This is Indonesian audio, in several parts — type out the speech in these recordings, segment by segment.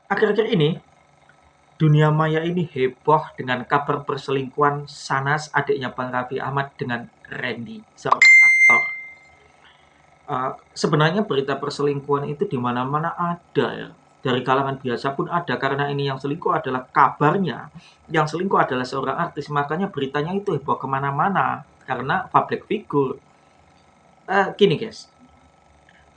Akhir-akhir ini, dunia maya ini heboh dengan kabar perselingkuhan Sanas, adiknya Bang Raffi Ahmad, dengan Randy, seorang aktor. Sebenarnya berita perselingkuhan itu di mana-mana ada ya. Dari kalangan biasa pun ada, karena ini yang selingkuh adalah kabarnya. Yang selingkuh adalah seorang artis, makanya beritanya itu heboh kemana-mana. Karena public figure. Gini guys,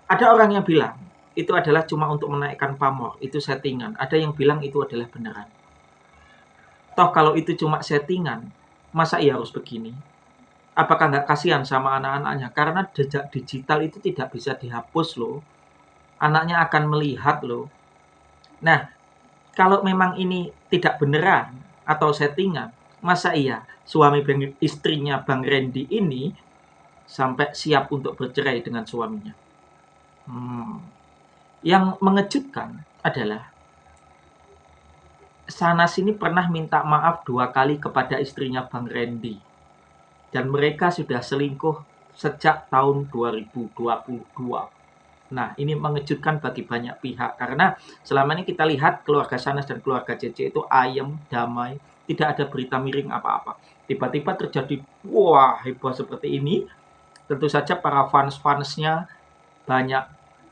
ada orang yang bilang itu adalah cuma untuk menaikkan pamor, itu settingan. Ada yang bilang itu adalah beneran. Toh kalau itu cuma settingan, masa ia harus begini? Apakah nggak kasihan sama anak-anaknya? Karena jejak digital itu tidak bisa dihapus loh. Anaknya akan melihat loh. Nah, kalau memang ini tidak beneran atau settingan, masa iya suami istrinya Bang Randy ini sampai siap untuk bercerai dengan suaminya? Hmm. Yang mengejutkan adalah Sanas ini pernah minta maaf 2 kali kepada istrinya Bang Randy. Dan mereka sudah selingkuh sejak tahun 2022. Nah, ini mengejutkan bagi banyak pihak karena selama ini kita lihat keluarga Sanas dan keluarga Cece itu ayem, damai, tidak ada berita miring apa-apa. Tiba-tiba terjadi wah heboh seperti ini, tentu saja para fans-fansnya banyak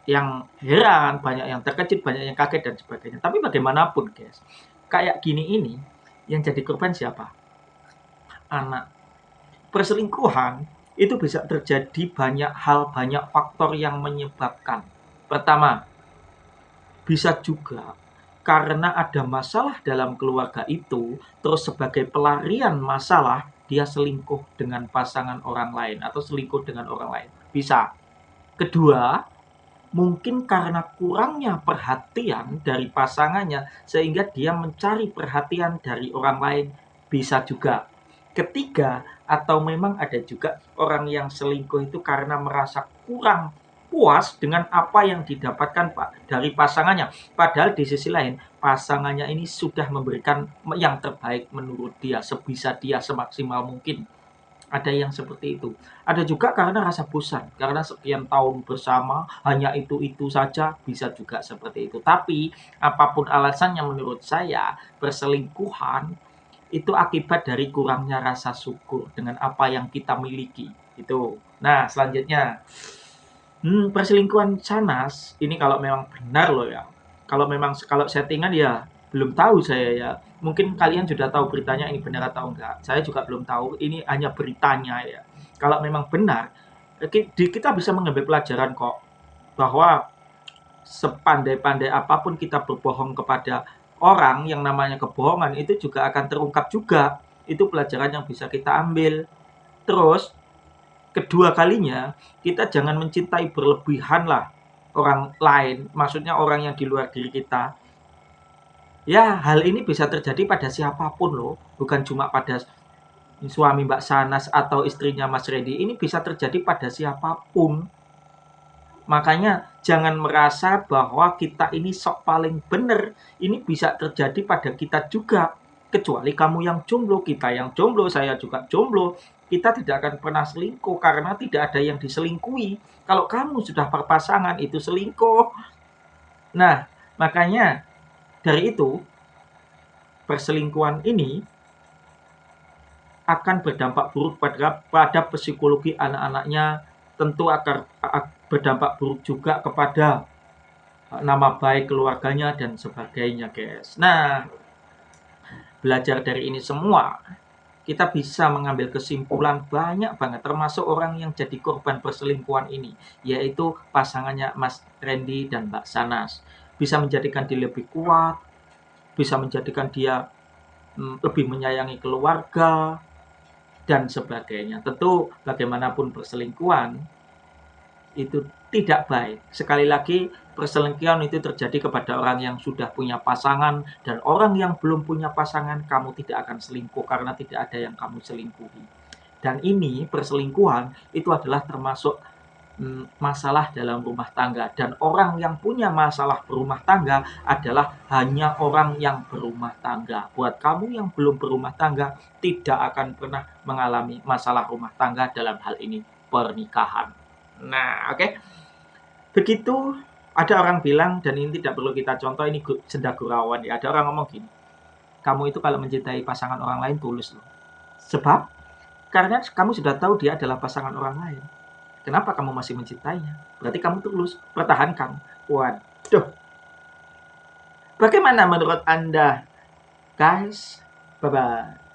yang heran, banyak yang terkejut, banyak yang kaget dan sebagainya. Tapi bagaimanapun, guys, kayak gini ini yang jadi korban siapa? Anak. Perselingkuhan itu bisa terjadi banyak hal, banyak faktor yang menyebabkan. Pertama, bisa juga karena ada masalah dalam keluarga itu, terus sebagai pelarian masalah, dia selingkuh dengan pasangan orang lain atau selingkuh dengan orang lain. Bisa. Kedua, mungkin karena kurangnya perhatian dari pasangannya sehingga dia mencari perhatian dari orang lain, bisa juga. Ketiga, atau memang ada juga orang yang selingkuh itu karena merasa kurang puas dengan apa yang didapatkan dari pasangannya. Padahal di sisi lain, pasangannya ini sudah memberikan yang terbaik menurut dia, sebisa dia, semaksimal mungkin. Ada yang seperti itu. Ada juga karena rasa bosan, karena sekian tahun bersama hanya itu-itu saja, bisa juga seperti itu. Tapi apapun alasannya menurut saya, perselingkuhan itu akibat dari kurangnya rasa syukur dengan apa yang kita miliki. Itu. Nah, selanjutnya, perselingkuhan Sanas ini kalau memang benar loh ya. Kalau settingan ya belum tahu saya ya. Mungkin kalian sudah tahu beritanya ini benar atau enggak. Saya juga belum tahu. Ini hanya beritanya ya. Kalau memang benar, kita bisa mengambil pelajaran kok bahwa sepandai-pandai apapun kita berbohong kepada orang, yang namanya kebohongan itu juga akan terungkap juga. Itu pelajaran yang bisa kita ambil. Terus kedua kalinya, kita jangan mencintai berlebihan lah orang lain, maksudnya orang yang di luar diri kita. Ya, hal ini bisa terjadi pada siapapun loh, bukan cuma pada suami Mbak Sanas atau istrinya Mas Randy. Ini bisa terjadi pada siapapun. Makanya jangan merasa bahwa kita ini sok paling benar. Ini bisa terjadi pada kita juga. Kecuali kamu yang jomblo, kita yang jomblo, saya juga jomblo. Kita tidak akan pernah selingkuh karena tidak ada yang diselingkuhi. Kalau kamu sudah berpasangan itu selingkuh. Nah, makanya dari itu perselingkuhan ini akan berdampak buruk pada psikologi anak-anaknya, tentu akan berdampak buruk juga kepada nama baik keluarganya dan sebagainya, guys. Nah, belajar dari ini semua, kita bisa mengambil kesimpulan banyak banget, termasuk orang yang jadi korban perselingkuhan ini, yaitu pasangannya Mas Randy dan Mbak Sanas. Bisa menjadikan dia lebih kuat, bisa menjadikan dia lebih menyayangi keluarga, dan sebagainya. Tentu bagaimanapun perselingkuhan itu tidak baik. Sekali lagi, perselingkuhan itu terjadi kepada orang yang sudah punya pasangan, dan orang yang belum punya pasangan, kamu tidak akan selingkuh karena tidak ada yang kamu selingkuhi. Dan ini perselingkuhan itu adalah termasuk masalah dalam rumah tangga, dan orang yang punya masalah berumah tangga adalah hanya orang yang berumah tangga. Buat kamu yang belum berumah tangga, tidak akan pernah mengalami masalah rumah tangga dalam hal ini pernikahan. Nah, oke. Begitu Ada orang bilang, dan ini tidak perlu kita contoh, ini Senda Gurawan ya. Ada orang ngomong gini, kamu itu kalau mencintai pasangan orang lain tulus loh. Sebab karena kamu sudah tahu dia adalah pasangan orang lain. Kenapa kamu masih mencintainya? Berarti kamu tulus, pertahankan. Waduh. Bagaimana menurut Anda, guys? Bye-bye.